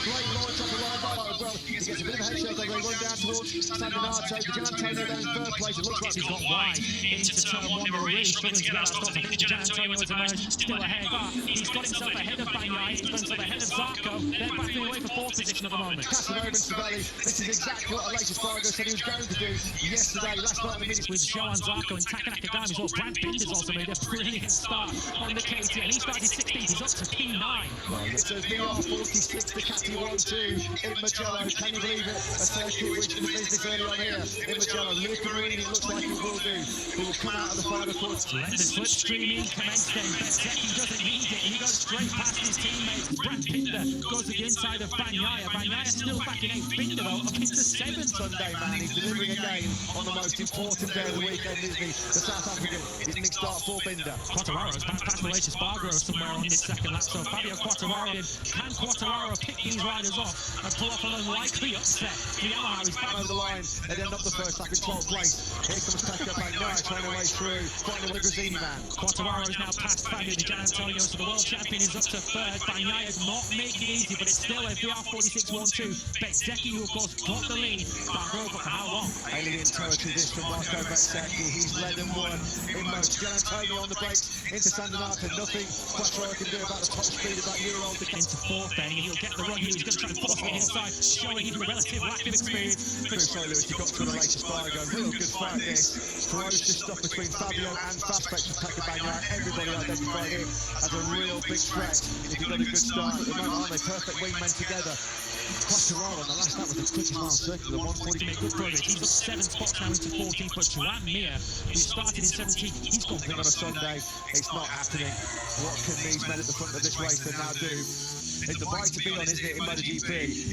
great launch off the line by as well. He gets a bit of a head shake as they run down towards Sandinato. Gianantonio down in third place. It looks like he's got wide into turn one. They were really struggling to get that stop. I think Gianantonio has emerged still ahead. But he's got himself ahead of Bagnaia. He's got himself ahead of Zarco. They're battling away for fourth position at the moment. Casanova and Savelli. This is exactly what Aleix Espargaro said he was going to do yesterday, last night in the minutes. With Johan Zarco and Taka Nakagami as well. Brad Binder's also made a brilliant start on the KTM. He started 16th. He's up to P9. It's a VR46 Ducati 1-2 in Mugello. Can you believe it? A circuit which in the business early on here in Mugello. Luca Marini, it looks like he will do. He will come out of the final quarter. Let the slipstreaming commence then. Bezzecchi doesn't need it. He goes straight past his teammates. Brad Binder goes to the inside of Bagnaia. Bagnaia still back in 8th. Binder though up into 7th. Sunday, man. He's delivering again on the most important day of the weekend, isn't he? The South African. He's a big start for Binder. Quattararo's past Aleix Espargaro somewhere on this second lap. So Fabio Quattararo can Quattararo pick these riders off and pull off an unlikely upset? The Yamaha is back over the line. They end up the first lap in 12th place. Here comes Pecco Bagnaia trying to way through. Finding the Grazini man. Quattararo is now past Fabio Di Gianantonio, so the world champion is up to third. Bagnaia not making it easy, but it's still a VR46 1-2. Bezzecchi, who of course got the lead. Bagnaia, but for how long? Alien territory this from Marco Bezzecchi. He's led and won in most. Gianantonio on the brakes into Sandinato. Nothing Quattararo can do about the top speed of that year-old. Into fourth then, he'll get the run. He was going to try and force it inside, showing his relative lack of experience. Sorry, Lewis, you got to Aleix Espargaro. Real good fight this. Ferocious stuff between Fabio and Fastback from Pecco Bagnaia. Everybody identified him as a real big threat. If you've got a good start at the moment, aren't they? Perfect wingmen together. Quattararo on the last lap was the quickest mile circuit, the 140. Make good progress. He's up 7 spots now into 14th, but Joan Mir, who started in 17th, he's got on a Sunday. It's not happening. What can these men at the front of this race now do? It's the bike to be on, isn't it, in MotoGP?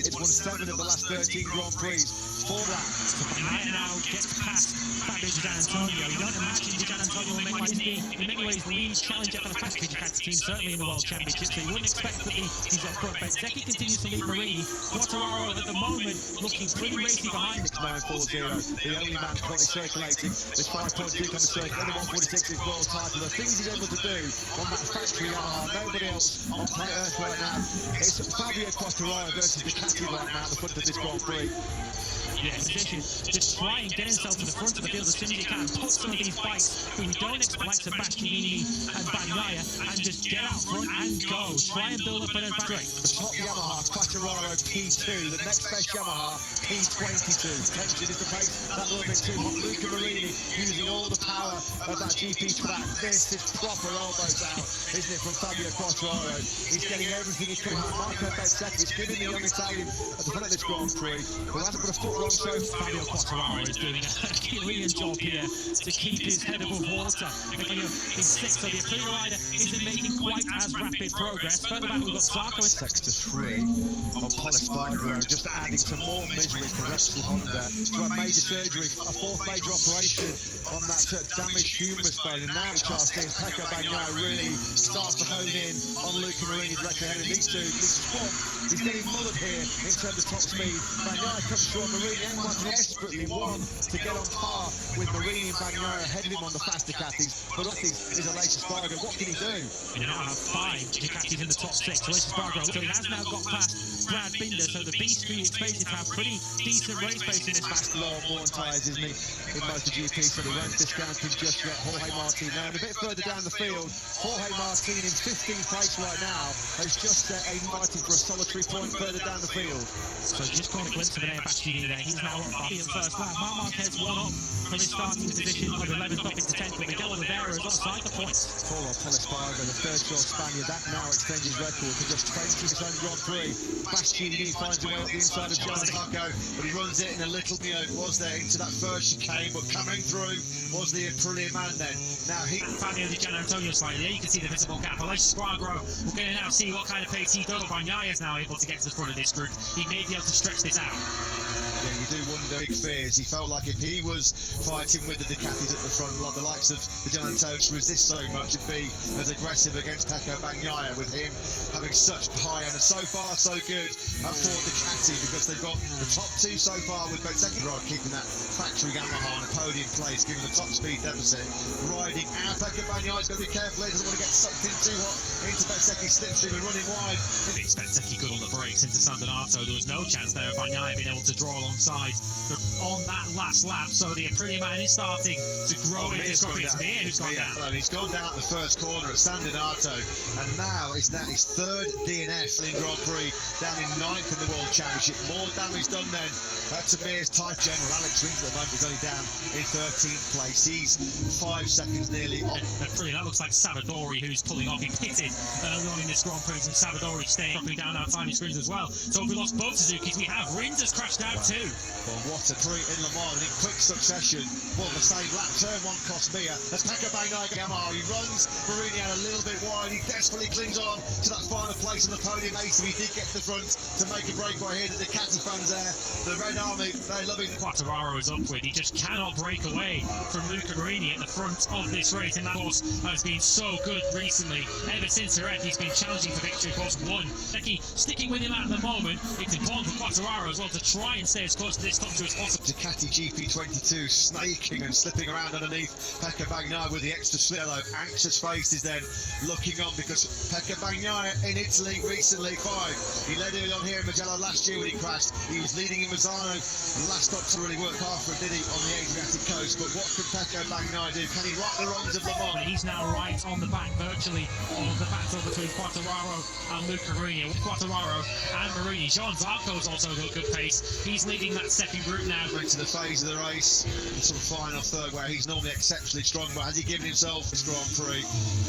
It's won 7 of the last 13 Grand Prix. 4 laps. So Bagnaia now gets past Fabio Di Gianantonio. You don't imagine Di Gianantonio will make in many ways the lead challenger for the fast Ducati team, certainly in the World Championship. So you wouldn't expect that he's up front. Bezzecchi continues to lead Marini. Quattararo at the moment looking pretty racy behind. 940, the only man currently circulating. This 5.2 on the circuit, and the 146 is world title. The things he's able to do on that factory Yamaha, nobody else on planet Earth right now. It's Fabio Quattararo versus Ducati right now at the front of this Grand Prix. Yeah, position, just try and get himself to the front of the field as soon as he can. Put some of these bikes who we don't expect, like Sebastianini and Bagnaia, and just get out front and go. Try and build up an advantage. The top Yamaha, Quattararo P2. The next best Yamaha, P22. Tension is the pace, that little bit too hot. Luca Marini using all the power of that GP track. This is proper elbows out, isn't it, from Fabio Quattararo? He's getting everything he can. Marco Bezzecchi is giving the young Italian at the front of this Grand Prix, who hasn't put a foot wrong. So Fabio Quattararo is doing a Herculean job here to keep his head above water. He's 6th, so the Aprilia rider isn't making quite as rapid progress. Further back, we've got Zarco in Sector 3 on Espargaro, just adding some more misery to Repsol Honda. To a major surgery, a 4th major operation on that damaged humerus bone. And now Charles seeing Pecco Bagnaia really starts to hone in on Luca Marini's record. And these two, he's getting mullered here in terms of top speed. Bagnaia comes through on Marini. Everyone desperately wants to get on par with Marini and Bagnaia ahead of him on the fast Ducatis. But up is Aleix Espargaro. What can he do? You now have 5 Ducatis in the top 6. Aleix Espargaro, so he has now got past Brad Binder. So the Beast Street expected to have pretty decent race pace in this fast. Low on worn tyres, isn't he? In MotoGP, so the rent's discounted just yet. Jorge Martin now, and a bit further down the field, Jorge Martin in 15th place right now has just set a Martin for a solitary point further down the field. So just caught a glimpse of an air Bastianini there. He's now up the first lap. Marc Marquez 1 up from his starting position of 11th up into 10th, but Miguel Oliveira is outside the points. Poor Espargaro, the third short Spaniard, that now extends his record to just 20 his own Grand Prix. Bastianini finds a way up the inside of John Zarco, but he runs it in a little, was there into that first chicane, but coming through was the Aprilia man then. Now Fabio Di Gianantonio slightly, you can see the visible gap. Aleix Espargaro, we're going to now see what kind of pace he does. Bagnaia is now able to get to the front of this group. He may be able to stretch this out. Yeah, you do wonder, big fears. He felt like if he was fighting with the Ducatis at the front, like the likes of the Gianantonio, to resist so much and be as aggressive against Pecco Bagnaia, with him having such high end. And so far, so good at Ford Ducati, because they've got the top two so far with Bezzecchi keeping that factory Yamaha on a podium place, giving the top speed deficit. Riding out, Pecco Bagnaia's got to be careful. He doesn't want to get sucked in too hot into Bezzecchi's slipstream and running wide. It's Bezzecchi good on the brakes into San Donato. There was no chance there of Bagnaia being able to draw alongside on that last lap. So the Aprilia man is starting to grow in this group. It's Mir who's gone down. And he's gone down at the first corner at San Donato, and now it's his third DNF in Grand Prix, down in 9th in the World Championship. More damage done then to Mir's type general. Alex Rins at the moment is only down in 13th place. He's 5 seconds nearly off. Aprilia, that looks like Savadori who's pulling off. He pitted early on in this Grand Prix, and Savadori staying dropping down our timing screens as well. So we lost both Suzukis. We have Rins has crashed out too. Well, what a treat in Le Mans, in quick succession. Well, the same lap, turn one cost Mir. As Pecco Bagnaia Yamaha, he runs Marini out a little bit wide. He desperately clings on to that final place on the podium. He did get to the front to make a breakaway here. The Ducati fans there, the Red Army, they're loving it. Quartararo is upward. He just cannot break away from Luca Marini at the front of this race, and that course has been so good recently. Ever since Jerez, he's been challenging for victory. Of course, won. Becky sticking with him at the moment. It's important for Quartararo as well to try and stay as close to this top two as possible. Ducati GP22 snaking and slipping around underneath Pecco Bagnaia with the extra slip. Anxious faces then looking on, because Pecco Bagnaia in Italy recently 5. He led early on here in Mugello last year when he crashed. He was leading in Misano. The last stop to really work hard for him, did he, on the Adriatic coast? But what can Pecco Bagnaia do? Can he right the wrongs of Le Mans? He's now right on the back virtually of the battle between Quartararo and Luca Marini. Quartararo and Marini. Jean Zarco's also got good pace. He's leading that second group now. Into the phase of the race, the sort of final third, where he's normally exceptionally strong, but has he given himself this Grand Prix?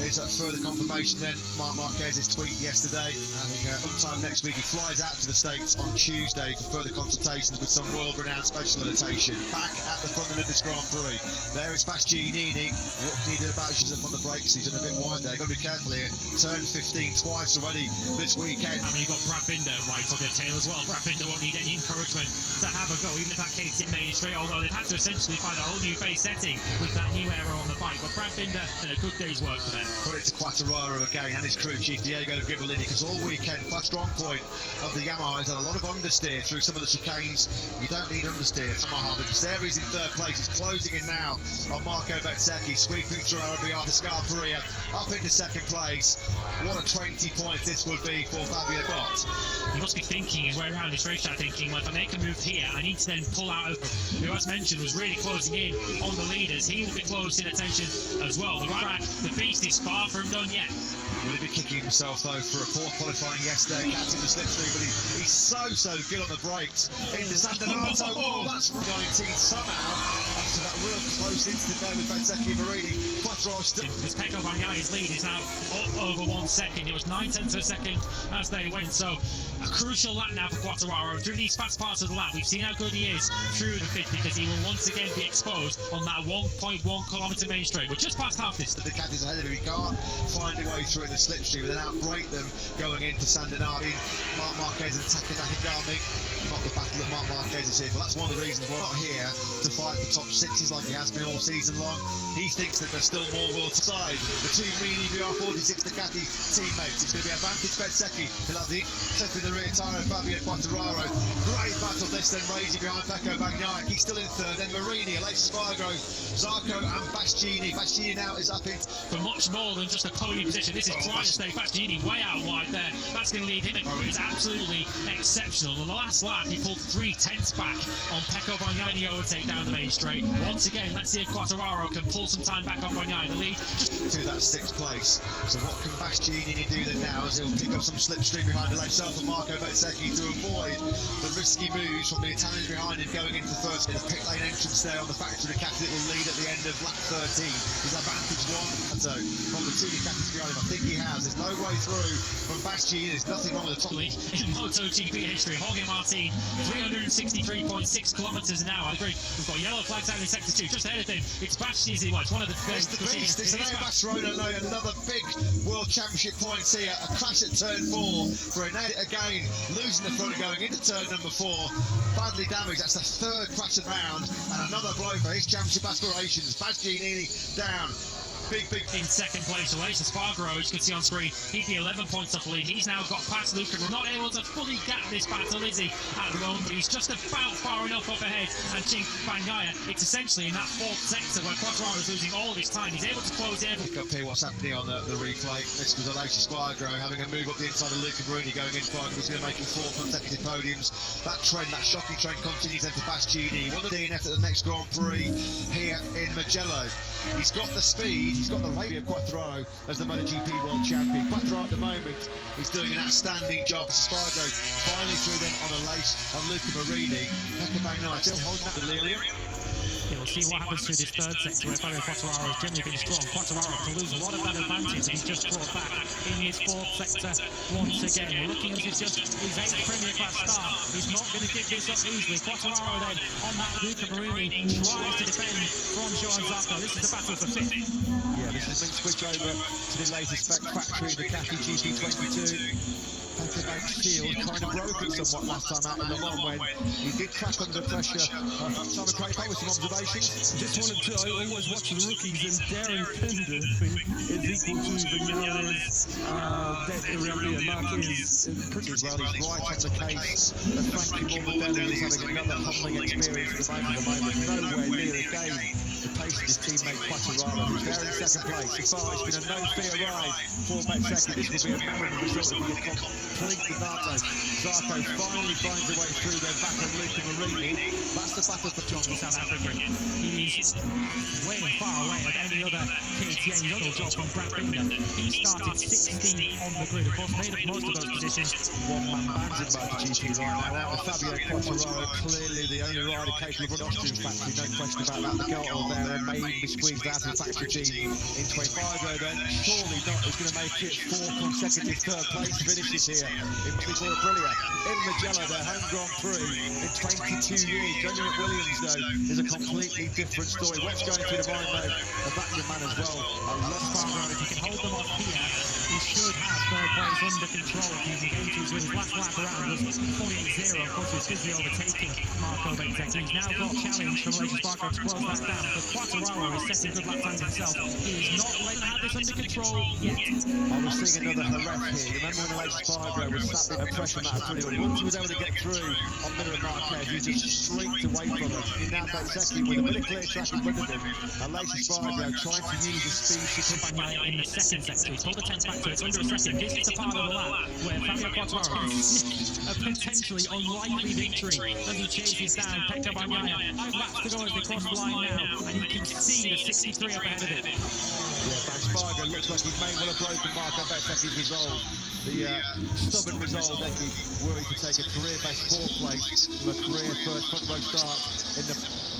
Is that further confirmation then? Marc Marquez's tweet yesterday, having uptime next week. He flies out to the States on Tuesday for further consultations with some world-renowned special meditation. Back at the front end of this Grand Prix. There is Bastianini. What can he do about it? She's up on the brakes. He's done a bit wide there. Got to be careful here. Turn 15 twice already this weekend. I mean, you've got Brad Binder right on their tail as well. Brad Binder won't need any encouragement to have a go, even if that case it made it straight, although they've had to essentially find a whole new base setting with that new aero on the bike. But Brad Binder did a good day's work for them. Put it to Quartararo again and his crew chief Diego Gibolini, because all weekend, quite strong point of the Yamaha is that a lot of understeer through some of the chicanes. You don't need understeer for Yamaha, because there he's in third place. He's closing in now on Marco Bezzecchi, sweeping through Arabia, Scarperia up into second place. What a 20 points this would be for Fabio Bott. He must be thinking his way around this racetrack, thinking, well, if I make a move here, I need to then pull out of who, as mentioned, was really closing in on the leaders. He will be close in attention as well. The track, the beast is far from done yet. Will he be kicking himself though for a poor qualifying yesterday, catching the slipstream, but he's so good on the brakes into San Donato. Oh, that's 19 somehow. After that real close incident there with Bezzecchi and Marini. Quattro still. This Pecco Bagnaia's lead is now up over 1 second. It was 9/10 of a second as they went. So a crucial lap now for Quartararo. Through these fast parts of the lap, we've seen how good he is through the fifth, because he will once again be exposed on that 1.1 kilometre main straight. We're just past half this. The Ducati's ahead of him. He can't find a way through in the slipstream and then outbrake them going into San Donato. Marc Marquez and Takagami. Not the battle that Marc Marquez is here, but that's one of the reasons we're not here to fight the top sixes like he has been all season long. He thinks that there's still more world side. The two Mini VR46 Ducati teammates. It's going to be advantage Bezzecchi. He'll have the step in the rear tyre of Fabio Quartararo. Great battle this then, raging behind Pecco Bagnaia. He's still in third. Then Marini, Alexis Spargo, Zarco and Bastianini. Bastianini now is up in for much more than just a podium position. This is trying to stay Bastianini way out wide there. That's going to leave him. It's absolutely exceptional. On the last lap, he pulled 3/10 back on Pecco Bagnaia in the overtake down the main straight. Once again, let's see if Quartararo can pull some time back on Bagnaia. The lead to that 6th place. So what can Bastianini do then now, as he'll pick up some slipstream behind himself and Marco Bezzecchi to avoid the risky moves from the Italians behind him going into first. The pit lane entrance there on the factory Ducati that will lead at the end of lap 13. His advantage one from the two Ducatis behind him. I think he has. There's no way through from Bastianini. There's nothing wrong with the top. in MotoGP history. Jorge Martin, 363.6 kilometers an hour. We've got yellow flags out in sector 2. Just ahead of him, it's Bashtizi. It's one of the It's the beast. It's Barcelona. Another big World Championship points here. A crash at turn 4 for Renate again, losing the front going into turn number 4. Badly damaged. That's the third crash round, and another blow for his championship aspirations. Bashtizi down. Big in second place. Aleix Espargaro, as you can see on screen, he'd be 11 points off the lead. He's now got past Luca. We're not able to fully gap this battle, is he, at the moment? But he's just about far enough up ahead. And Ching Bagnaia, it's essentially in that fourth sector where Quartararo is losing all of his time. He's able to close in. Look up here what's happening on the replay. This was Aleix Espargaro having a move up the inside of Luca Marini going in. Espargaro was going to make him 4 consecutive podiums. That trend, that shocking trend, continues into Bashtizi. One of the DNF at the next Grand Prix here in Mugello. He's got the speed, he's got the rate of Quartararo as the MotoGP World Champion. Quartararo at the moment is doing an outstanding job. Espargaro finally through then on Aleix, on Luca Marini. Pecco Bagnaia still holding that delirium. Yeah, we'll see what happens through this third sector where Fabio Quartararo has generally been strong. Quartararo to lose a lot of that advantage he's just brought back in his fourth sector once again. We're looking at his 8th Premier Class start. He's not going to give this up easily. Quartararo then on that Luca Marini tries to defend from Johan Zarco. This is the battle for 5th. Yeah, this has been switched over to the latest spec factory, the Ducati GP22. Shield kind of broken somewhat last time out in Le Mans when he did crack under pressure. Simon Craig with some observations. Just wanted to, I always watch the rookies, and Darren Pinder is equal to Vinales, Marquez, pretty well. He's right on the case. Frankie Morbidelli is having another humbling experience at the moment. Nowhere near again the pace of his teammate Quartararo, who's there in second place. So far, it's been a no-fear ride for Met second. This will be a memorable result if he can complete the battle. Zarco finally finds a way through, then back on Luca Marini. That's the battle for John, the South African. He's way far away of any other KTM yellow job from Brad Binder. He started 16th on the grid, of course, made up most of those positions. One-man bands in MotoGP right now. Out with Fabio Quartararo, clearly the only rider capable of an Austrian factory, no question about that. The goal there and maybe squeezed out of the factory team in 25 then. Surely not is going to make it 4 consecutive third place finishes here in before Aprilia. In Mugello, their home Grand Prix in 22 years. Dominic Williams, though, is a completely different story. What's going through the mind, though, of that young man as well? A lot of fun around. If he can hold them off here, he should have third place under control. If he can get his last lap around was 0.0. Of course, he was busy overtaking Marco Bezzecchi. He's now got challenge from Aleix Espargaro to close that down. But Quartararo is setting good lap times himself. He is not letting have this under control yet. I was seeing another Jerez here. Remember when Aleix Espargaro was sat in pressure on that Aprilia? Once he was able to get through on Miller and Marquez, he just streaked away from him. He now Bezzecchi with a bit of clear track in front of him. Aleix Espargaro trying to use the speed to put Bagnaia in the second sector. He's pulled the 10th back to it. It's under a second. This is the part of the lap where Fabio Quartararo can sneak a potentially unlikely victory as he chases down Pecco Bagnaia. 5 laps to go as they cross the line now, and you can see the 63 up ahead of it. Yeah, Espargaro looks like he may well have broken Marco Bezzecchi's resolve. The stubborn resolve that he worried to take a career-best 4th place from a career first front row start in the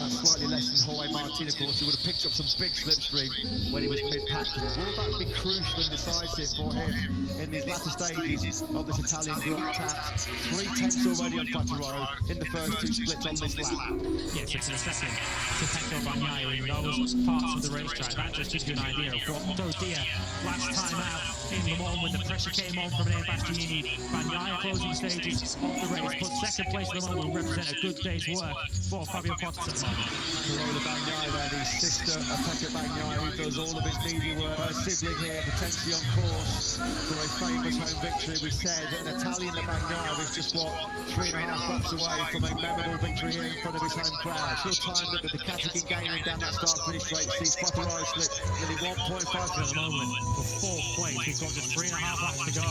slightly less than Jorge Martin, of course, who would have picked up some big slipstream when he was mid-pack. Will that be crucial and decisive for him in these latter stages of this Italian Grand Prix? 3 tenths already on Quartararo in the first 2 splits on this lap. Yes, it's a second to Pecco Bagnaia in those parts of the racetrack. That just gives you an idea of what Dodia last time out in Le Mans when the pressure came on from Renate Bashtizi. Bagnaia closing stages of the race, but second place at the moment will represent a good day's work for Fabio Quartararo. Carola Bagnaia there, his sister Pecco Bagnaia, who does all of his media work. Her sibling here, potentially on course for a famous home victory. We said that an Italian Bagnaia is just 3.5 laps away from a memorable victory here in front of his home crowd. She'll time that the Ducati can gain him down that start-finish straight. Sees Quartararo slip nearly 1.5 at the moment for 4th place. He's got just 3.5 laps to go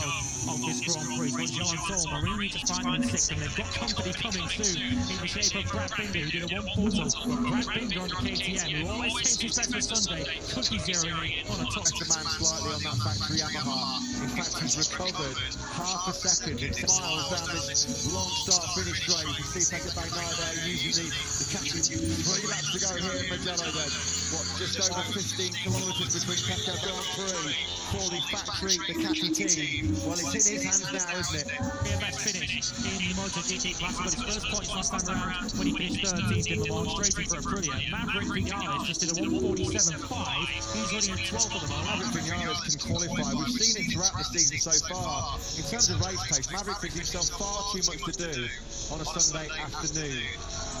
on this Grand Prix. But Johan Sol, Marini just finding in 6th, and they've got company coming soon in the shape of Brad Binder, who did a 1.40. But Brad Binder on the KTM, who always takes his best for Sunday, cookie zeroing on a top. The man slightly on that factory Yamaha. In fact, he's recovered half a second. It smiles down this long start-finish straight. You can see Pecco Bagnaia there using the catching 3 laps to go here in Mugello then. Just over 15 kilometres between Pecco Grand Prix for the factory factory, the Catty team, well, it's in his hands now, isn't it? Their best finish in the MotoGP class, but his first points last time around when he finished 13th in Le Mans, straight in for a brilliant. Maverick Vinales just did a 1:47.5. He's running at 12th at the moment. Maverick Vinales can qualify. We've seen it throughout the season so far. In terms of race pace, Maverick gives himself far too much to do on a Sunday afternoon.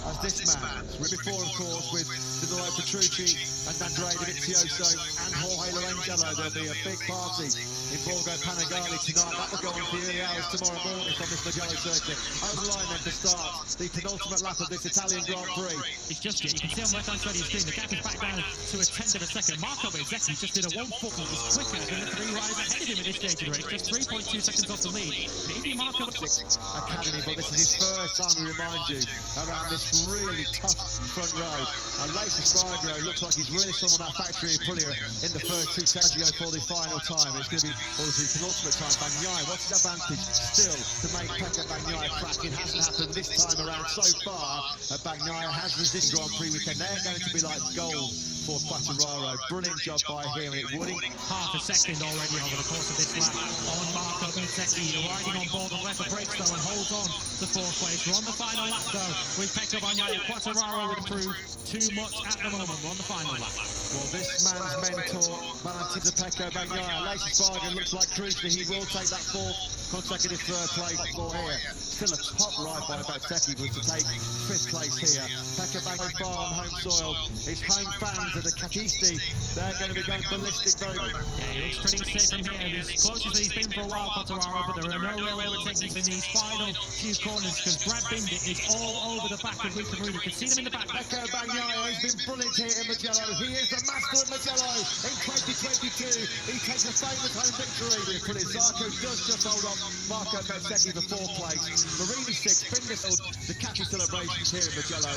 As this man, before of course with Danilo Petrucci and Andrea Dovizioso and Jorge Lorenzello, there'll be a big party in Borgo Panigale tonight. That will go on for the early hours tomorrow morning from this Mugello circuit. Over the line then to start the penultimate lap of this Italian Grand Prix. It's just yet. You can see on the left-hand side of your screen, the gap is back down to a tenth of a second. Marco Bezzecchi just did a 1:40. It was quicker than the three riders ahead of him at this stage of the race, just 3.2 seconds off the lead. Maybe Marco Academy, but this is his first time, we remind you, around this really tough front row. And Lace Espargaro looks like he's really swung on that factory Aprilia in the first two seconds for the final time. It's going to be obviously the penultimate time. Bagnaia, what's his advantage still to make Pecco Bagnaia crack? It hasn't happened this time around so far. Bagnaia has resisted Grand Prix weekend. They're going to be like gold for Quartararo. Brilliant job by him. And it wouldn't. half a second already over the course of this lap on Marco Bezzecchi, riding on board the leather brakes though and holds on to fourth place. We're on the final lap though with Pecco Bagnaia. Quartararo would improve too much at the moment. We're on the final lap. Well, this man's mentor, Valentin Pecco Bagnaia, Lace Espargaro looks like crucially he will take that fourth consecutive third place for here. Still a top ride by Bezzecchi, but to take fifth place here. Pecco Bagnaia far on home soil. His home fans at the Catisti, they're going to be going ballistic very much. Yeah, he looks pretty safe from here. He's closest that he's been for a while, Quartararo, but there are no real overtakings in these final few corners because Brad Binder is all over the back of Luca Marini. You can see them in the back. Pecco Bagnaia has been brilliant here in Mugello. He is the master of Mugello in 2022. He takes a famous home victory. Zarco does just hold on Marco Bezzecchi for fourth place. Marini sixth, Binder the catchy celebrations here in Mugello.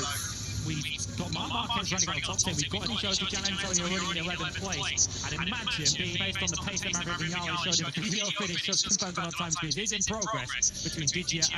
We've got Marc Marquez running on the top 10. We've got Nicolas Gianantonio running in 11th place. And imagine being based on the pace that Maverick Vinales showed in the video finish, just confirmed on our time screens, is in progress between Digia and